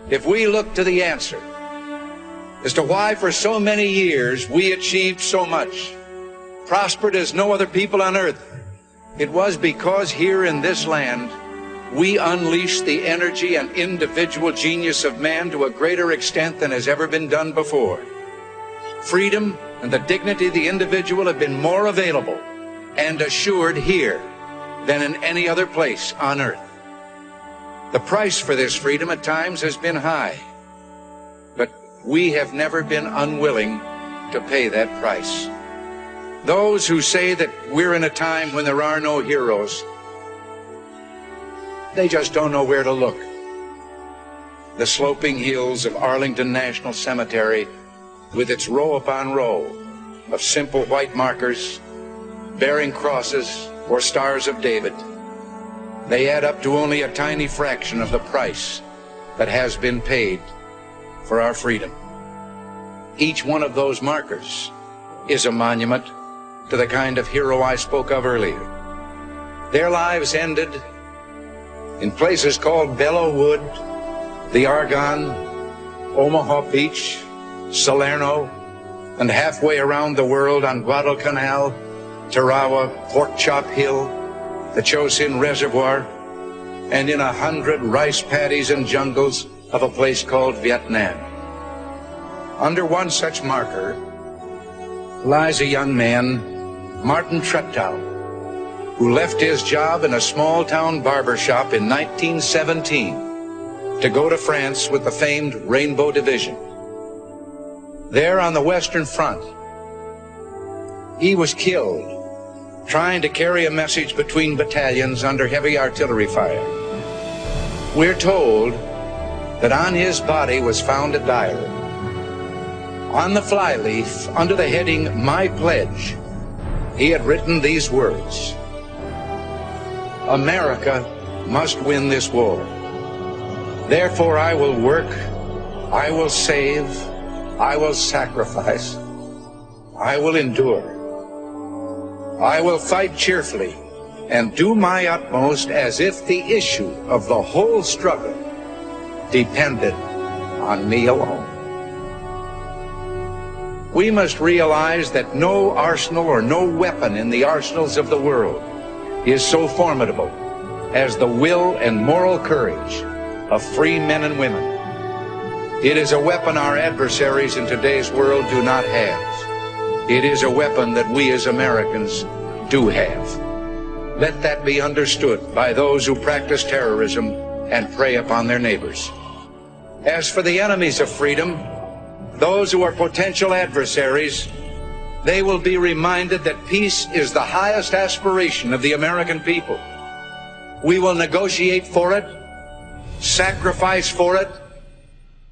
if we look to the answer as to why for so many years we achieved so much, prospered as no other people on earth, it was because here in this land we unleashed the energy and individual genius of man to a greater extent than has ever been done before. Freedom and the dignity of the individual have been more available and assured here than in any other place on earth. The price for this freedom at times has been high, but we have never been unwilling to pay that price. Those who say that we're in a time when there are no heroes, they just don't know where to look. The sloping hills of Arlington National Cemetery, with its row upon row of simple white markers bearing crosses or stars of David, they add up to only a tiny fraction of the price that has been paid for our freedom. Each one of those markers is a monument to the kind of hero I spoke of earlier. Their lives ended in places called Belleau Wood, the Argonne, Omaha Beach, Salerno, and halfway around the world on Guadalcanal, Tarawa, Pork Chop Hill, the Chosin Reservoir, and in 100 rice paddies and jungles of a place called Vietnam. Under one such marker lies a young man, Martin Treptow, who left his job in a small-town barber shop in 1917 to go to France with the famed Rainbow Division. There on the Western Front, he was killed trying to carry a message between battalions under heavy artillery fire. We're told that on his body was found a diary. On the flyleaf, under the heading, "My Pledge," he had written these words: "America must win this war. Therefore I will work, I will save, I will sacrifice, I will endure. I will fight cheerfully and do my utmost as if the issue of the whole struggle depended on me alone." We must realize that no arsenal or no weapon in the arsenals of the world is so formidable as the will and moral courage of free men and women. It is a weapon our adversaries in today's world do not have. It is a weapon that we as Americans do have. Let that be understood by those who practice terrorism and prey upon their neighbors. As for the enemies of freedom, those who are potential adversaries, they will be reminded that peace is the highest aspiration of the American people. We will negotiate for it, sacrifice for it.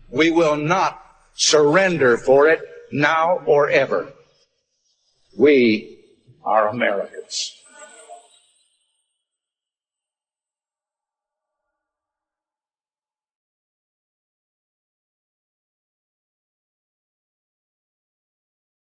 We will not surrender for it now or ever. We are Americans.